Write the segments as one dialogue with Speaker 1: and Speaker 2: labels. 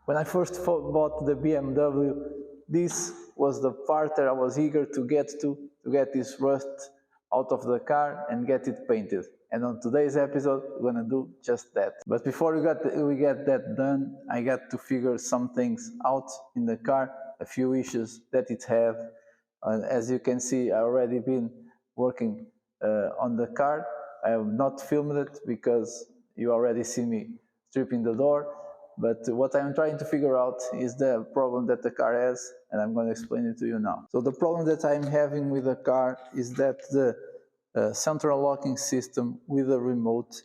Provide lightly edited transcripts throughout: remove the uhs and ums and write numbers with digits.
Speaker 1: When I first bought the BMW, this was the part that I was eager to get this rust out of the car and get it painted. And on today's episode, we're gonna do just that. But before we get that done, I got to figure some things out in the car, a few issues that it have. As you can see, I already been working on the car. I have not filmed it because you already see me stripping the door. But what I'm trying to figure out is the problem that the car has, and I'm going to explain it to you now. So the problem that I'm having with the car is that the central locking system with the remote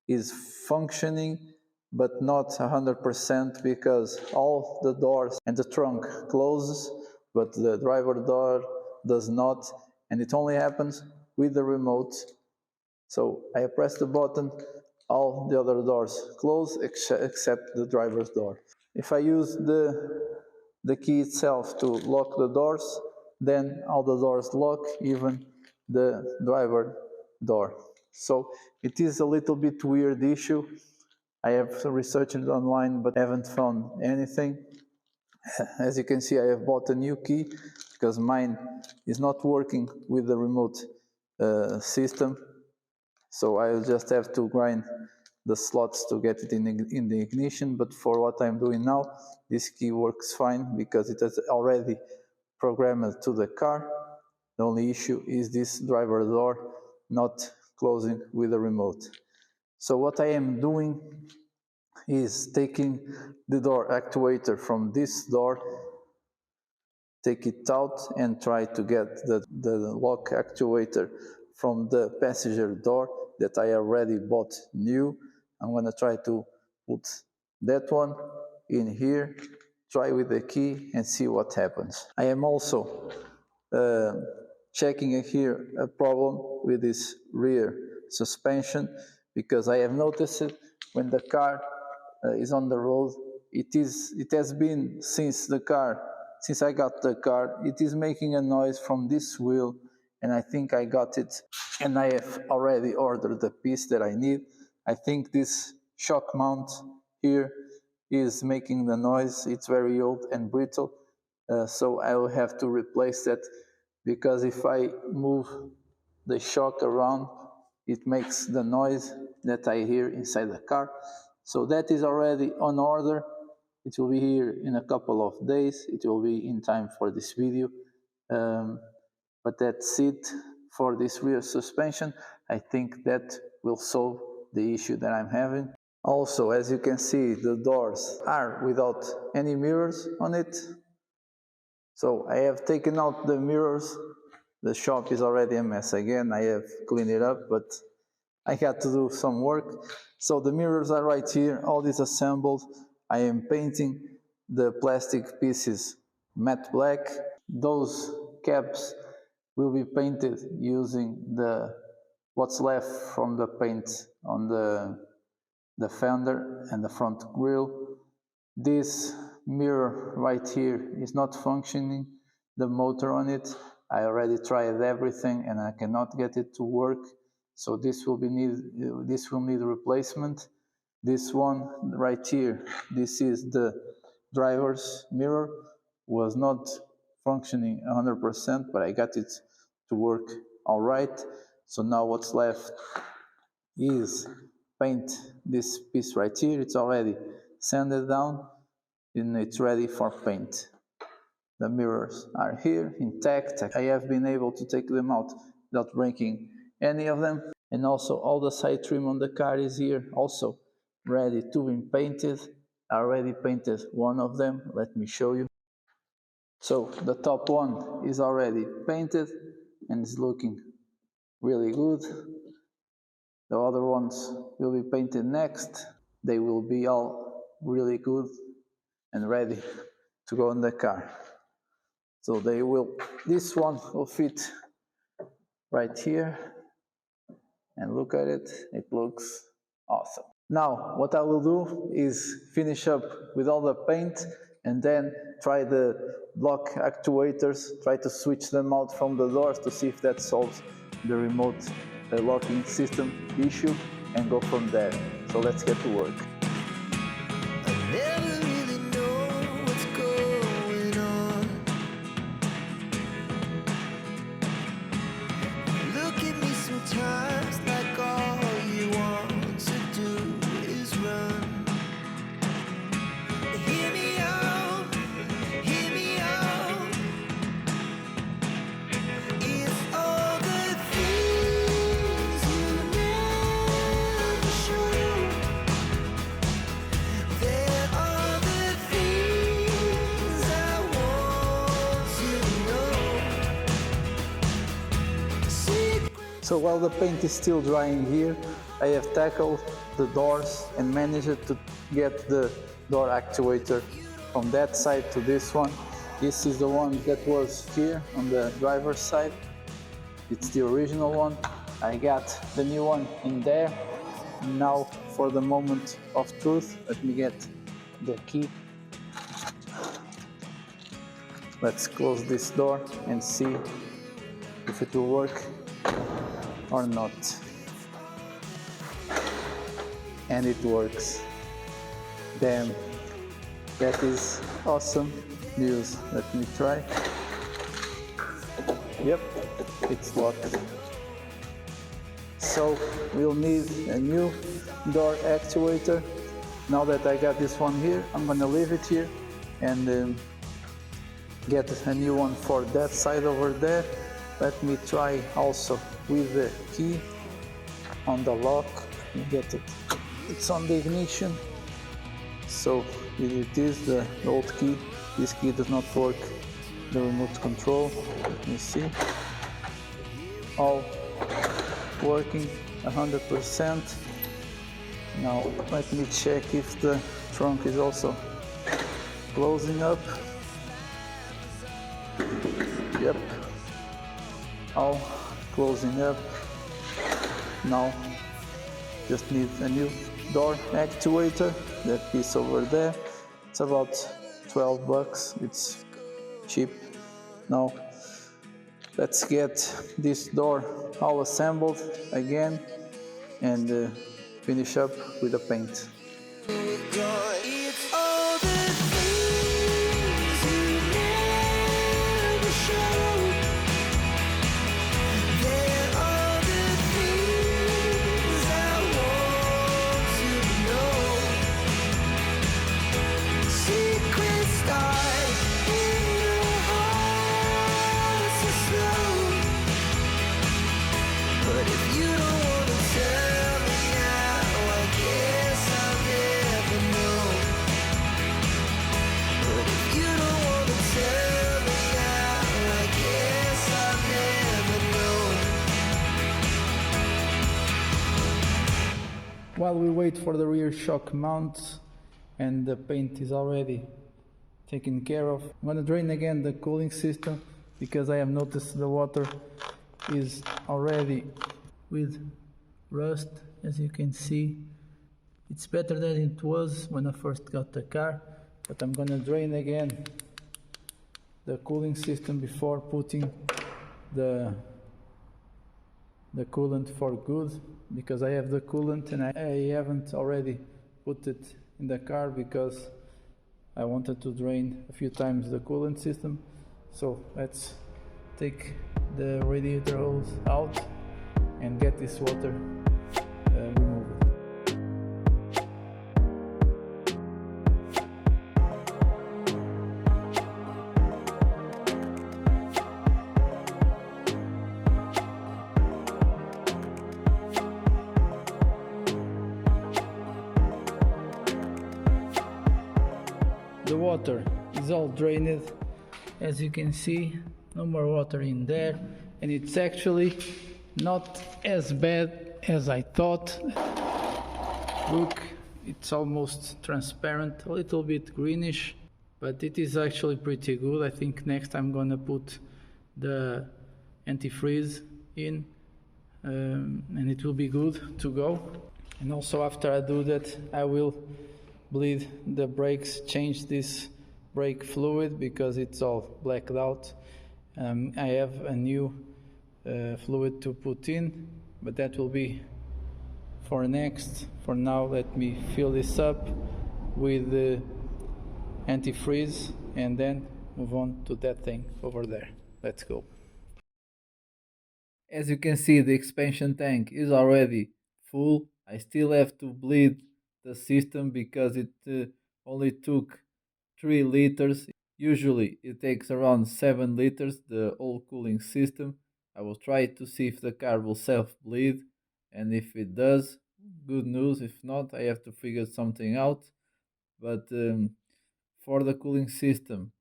Speaker 1: is functioning, but not 100% because all the doors and the trunk closes, but the driver door does not, and it only happens with the remote. So I press the button, all the other doors close except the driver's door. If I use the key itself to lock the doors, then all the doors lock, even the driver door. So it is a little bit weird issue. I have researched it online but haven't found anything. As you can see, I have bought a new key because mine is not working with the remote system. So I'll just have to grind the slots to get it in the ignition, but for what I'm doing now, this key works fine because it is already programmed to the car. The only issue is this driver door not closing with the remote. So what I am doing is taking the door actuator from this door, take it out and try to get the lock actuator from the passenger door that I already bought new. I'm going to try to put that one in here, try with the key and see what happens. I am also checking here a problem with this rear suspension because I have noticed it when the car is on the road. It has been since I got the car, it is making a noise from this wheel, and I think I got it, and I have already ordered the piece that I need. I think this shock mount here is making the noise. It's very old and brittle, so I will have to replace that because if I move the shock around, it makes the noise that I hear inside the car. So that is already on order. It will be here in a couple of days. It will be in time for this video. But that's it for this rear suspension. I think that will solve the issue that I'm having. Also, as you can see, the doors are without any mirrors on it. So I have taken out the mirrors. The shop is already a mess again. I have cleaned it up, but I had to do some work. So the mirrors are right here, all disassembled. I am painting the plastic pieces matte black. Those caps will be painted using what's left from the paint on the fender and the front grille. This mirror right here is not functioning, the motor on it. I already tried everything and I cannot get it to work. So this will need replacement. This one right here, this is the driver's mirror, was not functioning 100%, but I got it to work all right. So now what's left is paint this piece right here. It's already sanded down and it's ready for paint. The mirrors are here intact. I have been able to take them out without breaking any of them. And also all the side trim on the car is here, also ready to be painted. I already painted one of them. Let me show you. So the top one is already painted and is looking really good. The other ones will be painted next. They will be all really good and ready to go in the car. So this one will fit right here. And look at it, it looks awesome. Now, what I will do is finish up with all the paint and then try the lock actuators, try to switch them out from the doors to see if that solves the remote locking system issue and go from there. So let's get to work.
Speaker 2: I never really know
Speaker 1: So while the paint is still drying here, I have tackled the doors and managed to get the door actuator from that side to this one. This is the one that was here on the driver's side. It's the original one. I got the new one in there. Now for the moment of truth, let me get the key. Let's close this door and see if it will work or not. And it works. Damn, that is awesome news. Let me try. Yep, it's locked. So we'll need a new door actuator. Now that I got this one here, I'm gonna leave it here and get a new one for that side over there. Let me try also with the key on the lock. Get it. It's on the ignition. So it is the old key. This key does not work. The remote control. Let me see. All working 100%. Now let me check if the trunk is also closing up. Yep, all closing up. Now just need a new door actuator. That piece over there, it's about 12 bucks. It's cheap. Now let's get this door all assembled again and finish up with the paint. While we wait for the rear shock mount and the paint is already taken care of, I'm gonna drain again the cooling system because I have noticed the water is already with rust. As you can see, it's better than it was when I first got the car, but I'm gonna drain again the cooling system before putting the coolant for good, because I have the coolant and I haven't already put it in the car because I wanted to drain a few times the coolant system. So let's take the radiator hose out and get this water removed. The water is all drained. As you can see, no more water in there, and it's actually not as bad as I thought. Look, it's almost transparent, a little bit greenish, but it is actually pretty good. I think next I'm gonna put the antifreeze in and it will be good to go. And also after I do that, I will bleed the brakes, change this brake fluid because it's all blacked out. I have a new fluid to put in, but that will be for next. For now, let me fill this up with the antifreeze and then move on to that thing over there. Let's go. As you can see, the expansion tank is already full. I still have to bleed the system because it only took 3 liters. Usually it takes around 7 liters, the whole cooling system. I will try to see if the car will self-bleed, and if it does, good news. If not, I have to figure something out. But for the cooling system,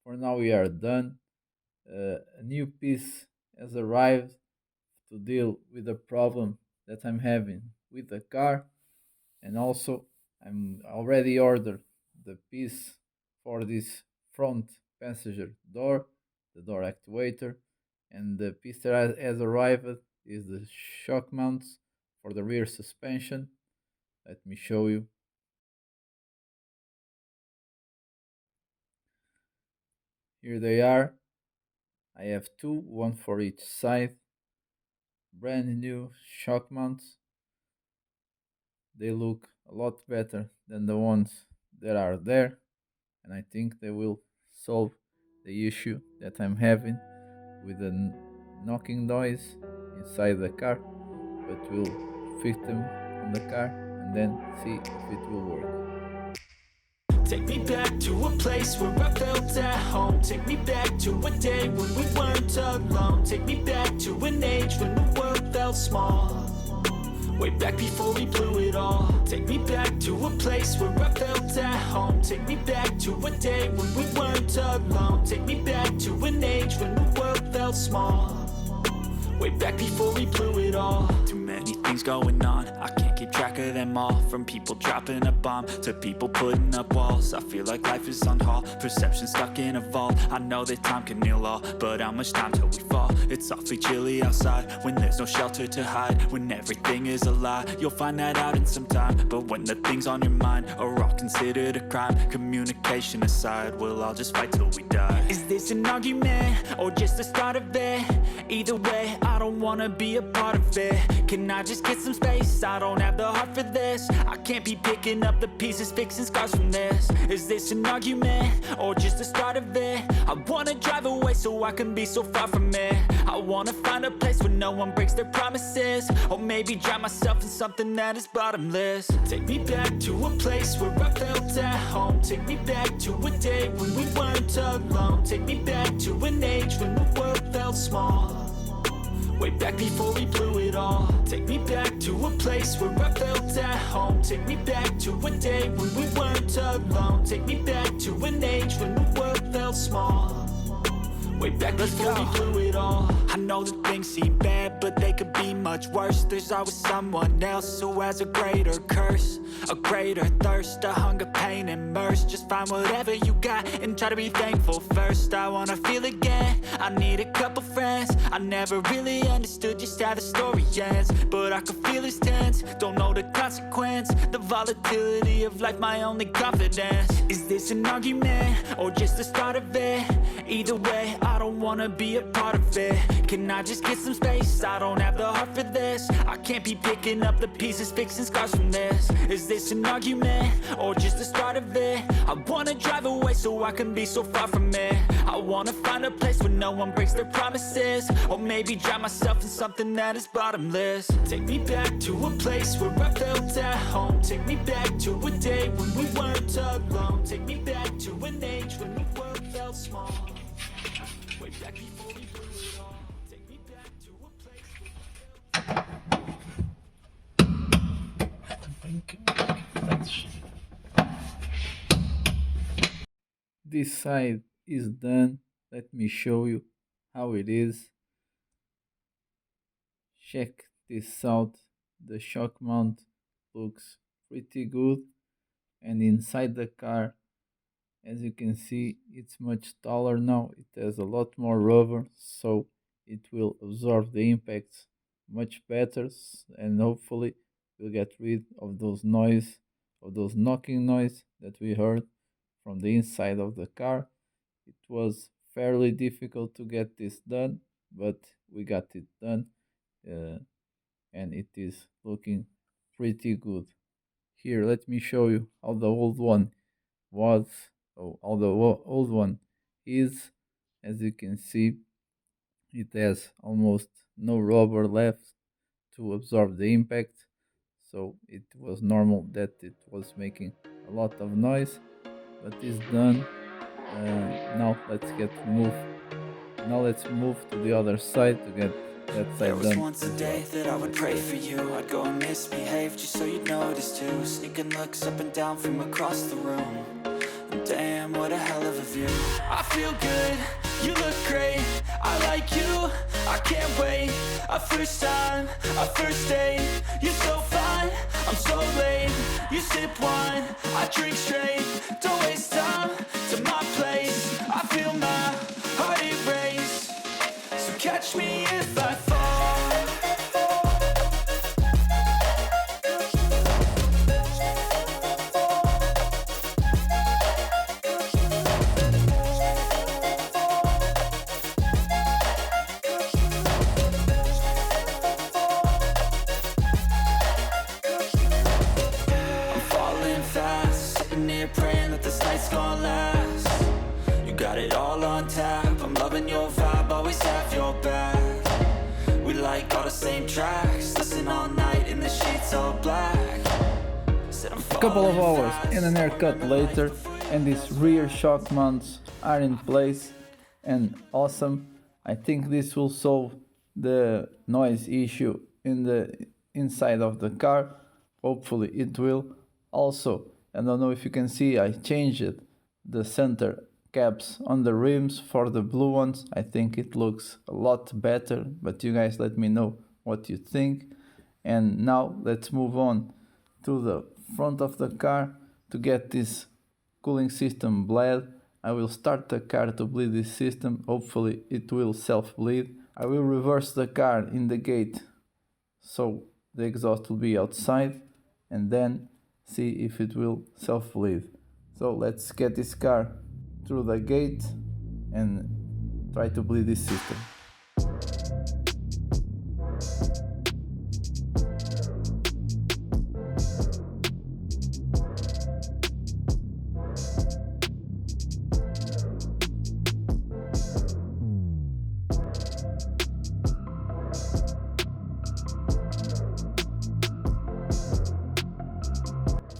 Speaker 1: for now we are done. A new piece has arrived to deal with the problem that I'm having with the car. And also, I'm already ordered the piece for this front passenger door, the door actuator, and the piece that has arrived is the shock mounts for the rear suspension. Let me show you. Here they are. I have two, one for each side. Brand new shock mounts. They look a lot better than the ones that are there, and I think they will solve the issue that I'm having with the knocking noise inside the car, but we'll fix them on the car and then see if it will work.
Speaker 2: Take me back to a place where I felt at home. Take me back to a day when we weren't alone. Take me back to an age when the world felt small. Way back before we blew it all. Take me back to a place where I felt at home. Take me back to a day when we weren't alone. Take me back to an age when the world felt small. Way back before we blew it all. Too many things going on, I can't keep track of them all. From people dropping a bomb to people putting up walls. I feel like life is on hold, perception stuck in a vault. I know that time can heal all, but how much time till we fall? It's awfully chilly outside, when there's no shelter to hide. When everything is a lie, you'll find that out in some time. But when the things on your mind are all considered a crime, communication aside, we'll all just fight till we die. Is this an argument, or just the start of it? Either way, I don't wanna be a part of it. Can I just get some space? I don't have the heart for this. I can't be picking up the pieces, fixing scars from this. Is this an argument, or just the start of it? I wanna drive away so I can be so far from it. I wanna find a place where no one breaks their promises. Or maybe drown myself in something that is bottomless. Take me back to a place where I felt at home. Take me back to a day when we weren't alone. Take me back to an age when the world felt small. Way back before we blew it all. Take me back to a place where I felt at home. Take me back to a day when we weren't alone. Take me back to an age when the world felt small. Way back before we blew it all. I know that things seem bad, but they could be much worse. There's always someone else who has a greater curse, a greater thirst, a hunger, pain, and mercy. Just find whatever you got and try to be thankful first. I wanna feel again, I need a couple friends. I never really understood just how the story ends, but I can feel it's tense, don't know the consequence. The volatility of life, my only confidence. Is this an argument, or just the start of it? Either way, I don't wanna be a part of it. Can I just get some space? I don't have the heart for this. I can't be picking up the pieces, fixing scars from this. Is this an argument, or just the start of it? I wanna drive away so I can be so far from it. I wanna find a place where no one breaks their promises. Or maybe drown myself in something that is bottomless. Take me back to a place where I felt at home. Take me back to a day when we weren't alone. Take me back to an age when the world felt small. Way back before we blew it all. Take me back to a place.
Speaker 1: This side is done. Let me show you how it is. Check this out. The shock mount looks pretty good, and inside the car, as you can see, it's much taller now. It has a lot more rubber, so it will absorb the impacts much better, and hopefully we'll get rid of those knocking noise that we heard from the inside of the car. It was fairly difficult to get this done, but we got it done, and it is looking pretty good. Here, let me show you how the old one was. How the old one is. As you can see, it has almost no rubber left to absorb the impact, so it was normal that it was making a lot of noise, but it's done. Now let's move to the other side to get that side
Speaker 2: There was
Speaker 1: done.
Speaker 2: once a day that I would pray for you. I'd go and misbehave just so you'd notice too. Sneaking looks up and down from across the room. And damn, what a hell of a view. I feel good, you look great, I like you, I can't wait. A first time, a first date, you're so fine, I'm so late. You sip wine, I drink straight, don't waste time to my place. I feel my heart erase, so catch me if I fall. Praying that this night's gonna last. You got it all on tap, I'm loving your vibe, always have your back. We like all the same tracks, listen all night in the sheets all black.
Speaker 1: A couple of hours and an haircut later, and these rear shock mounts are in place and awesome. I think this will solve the noise issue in the inside of the car. Hopefully it will. Also, I don't know if you can see, I changed the center caps on the rims for the blue ones. I think it looks a lot better, but you guys let me know what you think. And now let's move on to the front of the car to get this cooling system bled. I will start the car to bleed this system. Hopefully it will self-bleed. I will reverse the car in the gate so the exhaust will be outside, and then see if it will self-bleed. So let's get this car through the gate and try to bleed this system.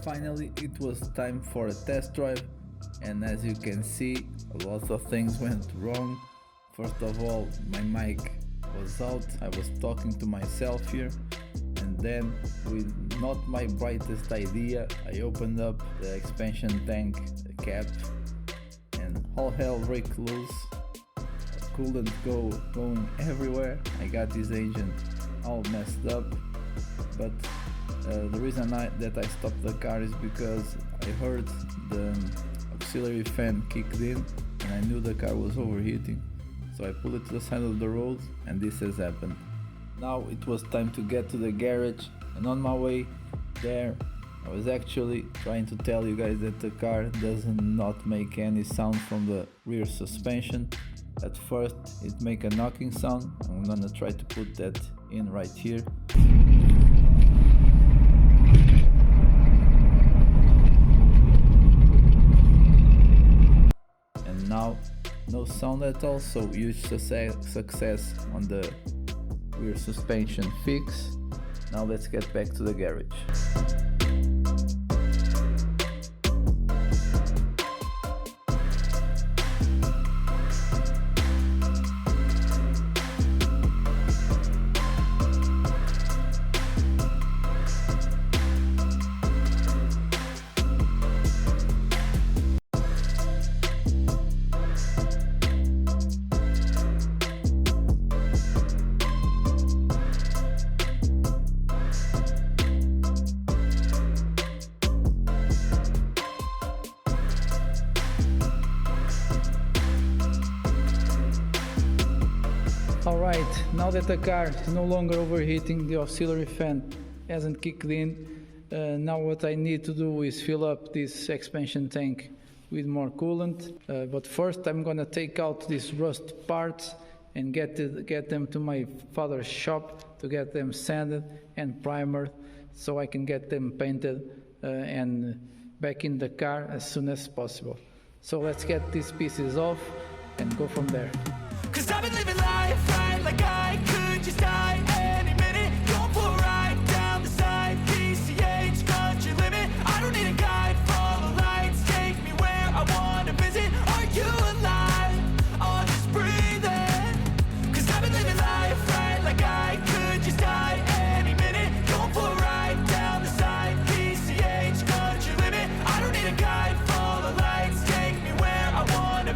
Speaker 1: Finally, it was time for a test drive, and as you can see, a lot of things went wrong. First of all, my mic was out, I was talking to myself here, and then with not my brightest idea, I opened up the expansion tank cap and all hell broke loose. Coolant going everywhere. I got this engine all messed up, but the reason that I stopped the car is because I heard the auxiliary fan kicked in and I knew the car was overheating. So I pulled it to the side of the road and this has happened. Now it was time to get to the garage, and on my way there I was actually trying to tell you guys that the car does not make any sound from the rear suspension. At first it make a knocking sound. I'm gonna try to put that in right here. Now no sound at all, so huge success on the rear suspension fix. Now let's get back to the garage. Alright, now that the car is no longer overheating, the auxiliary fan hasn't kicked in, now what I need to do is fill up this expansion tank with more coolant, but first I'm gonna take out these rust parts and get them to my father's shop to get them sanded and primered so I can get them painted and back in the car as soon as possible. So let's get these pieces off and go from there.
Speaker 2: 'Cause I've been living life right like I could just die any minute. Going for a ride down the side, PCH country limit. I don't need a guide, follow lights, take me where I wanna visit. Are you alive? Or just breathing? 'Cause I've been living life right like I could just die any minute. Going for a ride down the side, PCH country limit. I don't need a guide, follow lights, take me where I wanna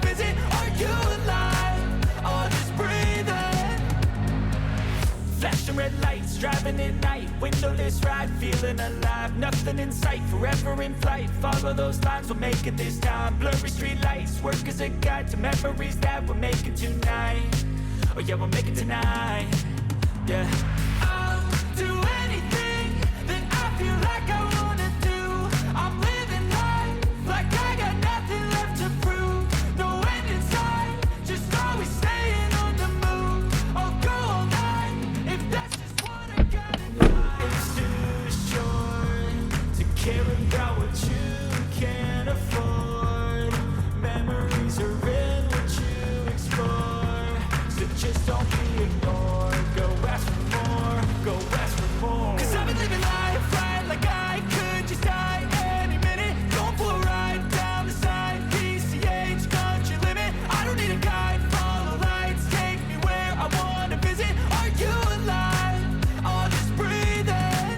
Speaker 2: chilling at night, windowless ride, feeling alive. Nothing in sight, forever in flight. Follow those lines, we'll make it this time. Blurry street lights, work as a guide to memories that we're making tonight. Oh yeah, we'll make it tonight. Yeah. I'll do anything that I feel like I wanna do. I'm living life like I got nothing left to prove. No end in sight, just always staying on the move. I'll go all night if that's just what I gotta do. It's too short to care about what you can't afford. Memories are in what you explore, so just don't be ignored. Go ask for more, go ask for more. 'Cause I've been living life right like I could just die any minute. Going for a ride down the side, PCH country limit. I don't need a guide, follow lights, take me where I wanna visit. Are you alive? I'll just breathe in.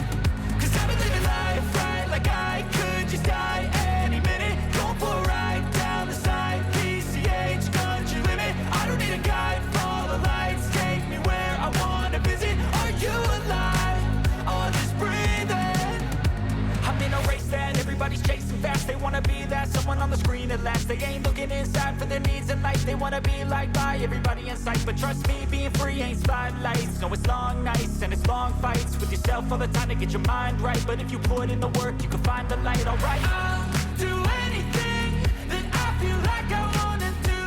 Speaker 2: 'Cause I've been living life right like I could just die any minute. Going for a ride down the side, PCH country limit. I don't need a guide, follow lights, take me where I wanna visit. Are you alive? I'll just breathe in. I'm in a race that everybody's chasing fast. They wanna be that someone on the screen at last. They ain't looking inside for their needs in life. They wanna be liked by everybody in sight. But trust me, being free ain't spotlights. No, it's long nights and it's long fights with yourself all the time to get your mind right. But if you put in the work, you can find the light, alright? I'll do anything that I feel like I wanna do.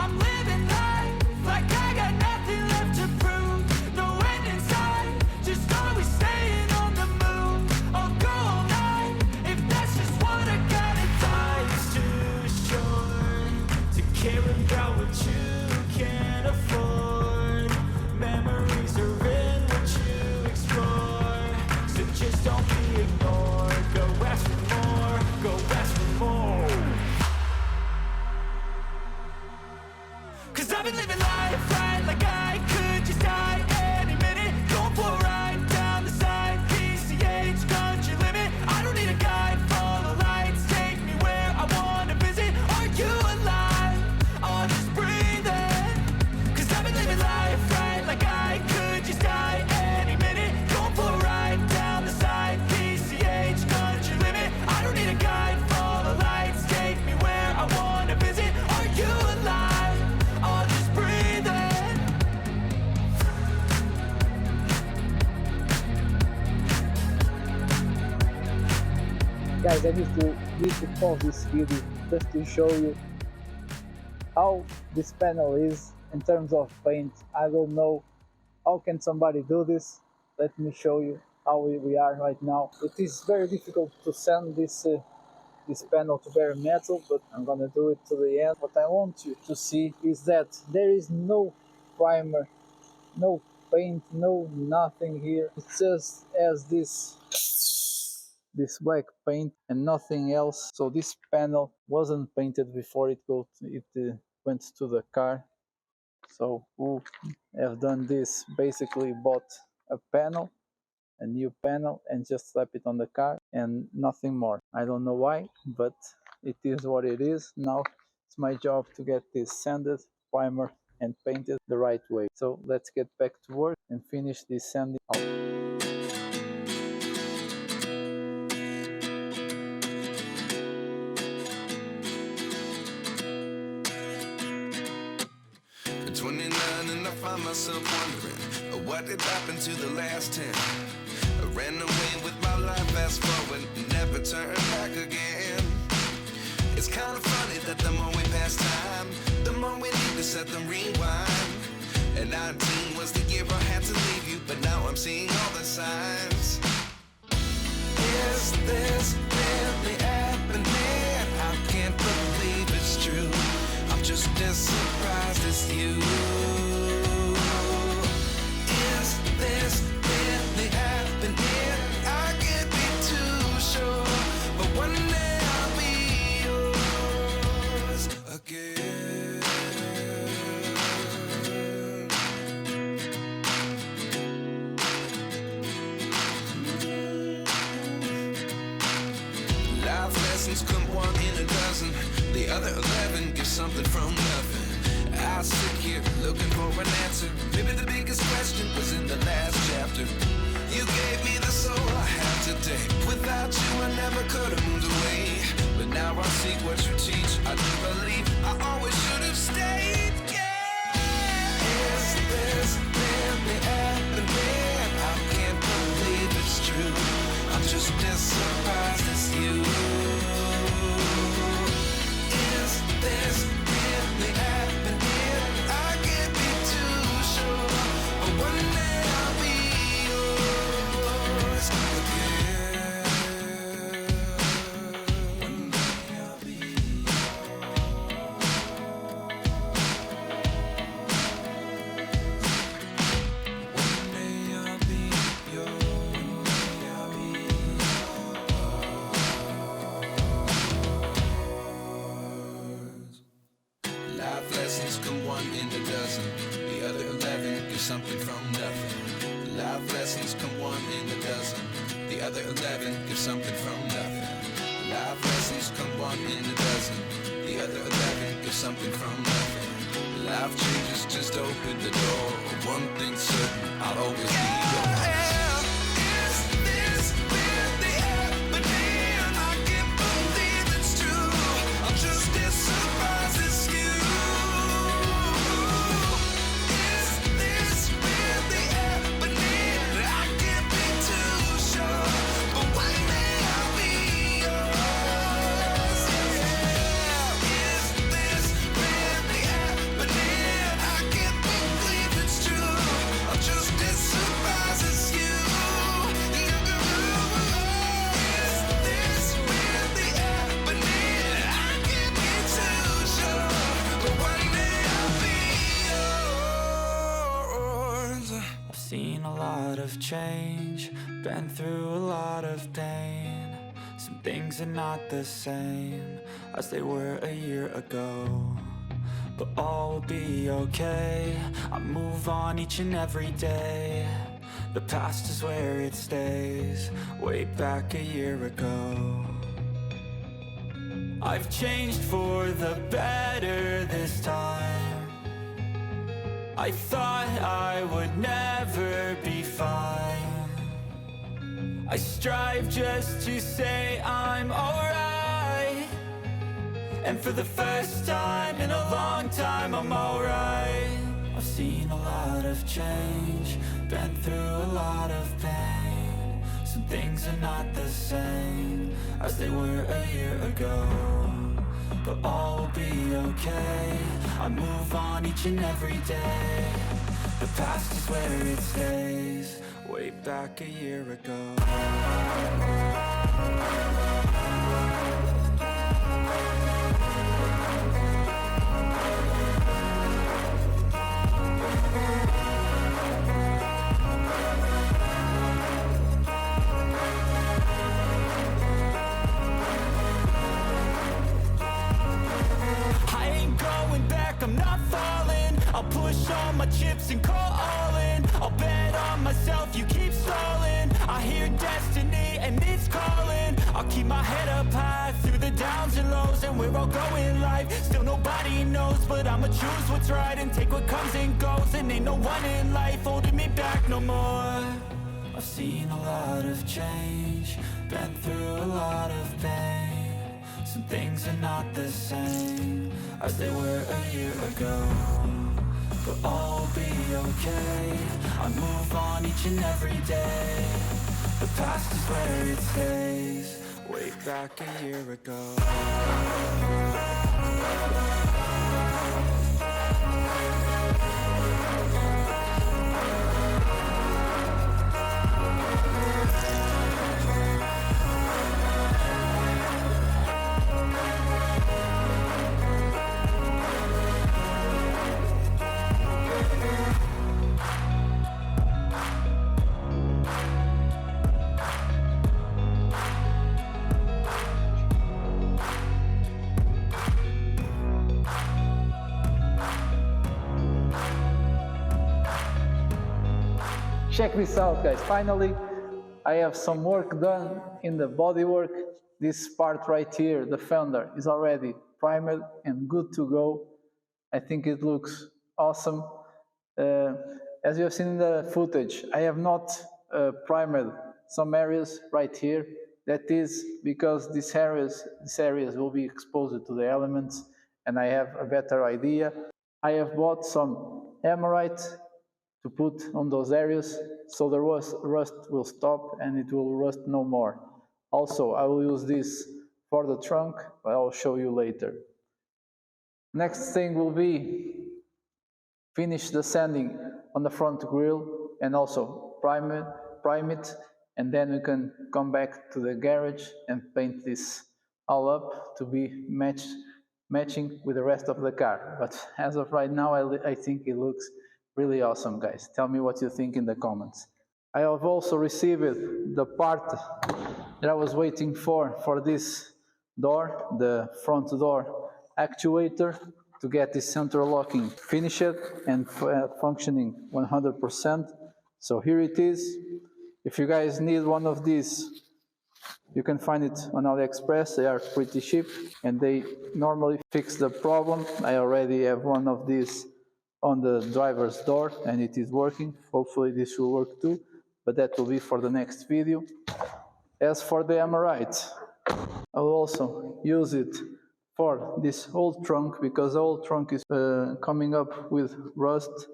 Speaker 2: I'm living life like I got nothing left to prove. No end in sight, just always staying on the move. I'll go all night if that's just what I gotta do. Life's too short to care about what you can't afford. Memories are in what you explore, so just don't be ignored. Go ask for more, go ask for more. 'Cause I've been living life right like I could just die any minute. Going for a ride down the side, PCH country limit. I don't need a guide, follow lights, take me where I wanna visit. Are you alive? I'll just breathe in. 'Cause I've been living life right like I could just die any minute. Going for a ride down the side, PCH country limit. I don't need a guide, follow lights, take me where I wanna visit. Are you alive? I'll just breathe in.
Speaker 1: Guys, I need to pause this video just to show you how this panel is in terms of paint. I don't know how can somebody do this. Let me show you how we are right now. It is very difficult to sand this panel to bare metal, but I'm gonna do it to the end. What I want you to see is that there is no primer, no paint, no nothing here. It just has this black paint and nothing else. So this panel wasn't painted before it went to the car. So who have done this basically bought a new panel, and just slap it on the car and nothing more. I don't know why, but it is what it is. Now it's my job to get this sanded, primer and painted the right way. So let's get back to work and finish this sanding out.
Speaker 3: At 29 and I find myself wondering, what did happen to the last 10? I ran away with my life, fast forward, never turn back again. It's kind of funny that the more we pass time, the more we need to set them rewind. And 19 was the year I had to leave you, but now I'm seeing all the signs. Is this really happening? I can't believe it's true. I'm just as surprised as you. Is this really happening? I can't be too sure, but one day I'll be yours again. Life lessons come one in a dozen. The other 11 get something from nothing. I sit here looking for an answer. Maybe the biggest question was in the last chapter. You gave me the soul I have today. Without you I never could have moved away. But now I see what you teach. I do believe I always should have stayed. Yeah. Is this really happening? I can't believe it's true. I'm just as surprised as you. Is this really happening? I can't be too sure. But one day I'll be yours again. One day I'll be life lessons come one in a dozen. The other 11 get something from nothing. Life lessons come one in a dozen. The other 11 get something from nothing. Life lessons come one in a dozen. The other 11 get something from nothing. Life changes, just open the door. One thing's certain, I'll always be yours. Is this really happening? I can't believe it's true. I'm just as surprised as you. Is this really happening? I can't be too sure. But one day I'll be yours. Yeah. Is this really happening? I can't believe it's true. I'm just as surprised as you. Is this really happening? I can't be too sure. But one day I'll be yours.
Speaker 2: I've seen a lot of change, been through a lot of pain. Some things are not the same as they were a year ago, but all will be okay. I move on each and every day. The past is where it stays, way back a year ago. I've changed for the better this time. I thought I would never be fine. I strive just to say I'm alright. And for the first time in a long time, I'm alright. I've seen a lot of change, been through a lot of pain. Some things are not the same as they were a year ago, but all will be okay. I move on each and every day. The past is where it stays, way back a year ago. I'm not falling. I'll push all my chips and call all in. I'll bet on myself, you keep stalling. I hear destiny and it's calling. I'll keep my head up high through the downs and lows. And we're all going live, still nobody knows. But I'ma choose what's right and take what comes and goes. And ain't no one in life holding me back no more. I've seen a lot of change, been through a lot of pain. Some things are not the same as they were a year ago, but all will be okay. I move on each and every day. The past is where it stays, way back a year ago.
Speaker 1: Check this out, guys. Finally, I have some work done in the bodywork. This part right here, the fender, is already primed and good to go. I think it looks awesome. As you have seen in the footage, I have not primed some areas right here. That is because these areas will be exposed to the elements, and I have a better idea. I have bought some emerite to put on those areas so the rust will stop and it will rust no more. Also, I will use this for the trunk, but I'll show you later. Next thing will be finish the sanding on the front grille and also prime it, and then we can come back to the garage and paint this all up to be matching with the rest of the car. But as of right now, I think it looks really awesome, guys. Tell me what you think in the comments. I have also received the part that I was waiting for this door, the front door actuator, to get this central locking finished and functioning 100%. So here it is. If you guys need one of these, you can find it on AliExpress. They are pretty cheap and they normally fix the problem. I already have one of these on the driver's door and it is working. Hopefully this will work too, but that will be for the next video. As for the emerite, I will also use it for this old trunk, because the old trunk is coming up with rust,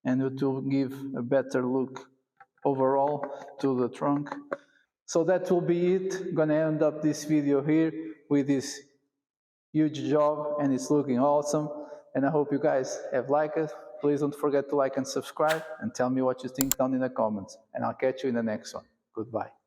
Speaker 1: and it will give a better look overall to the trunk. So that will be it. Gonna end up this video here with this huge job, and it's looking awesome, and I hope you guys have liked it. Please don't forget to like and subscribe, and tell me what you think down in the comments, and I'll catch you in the next one. Goodbye.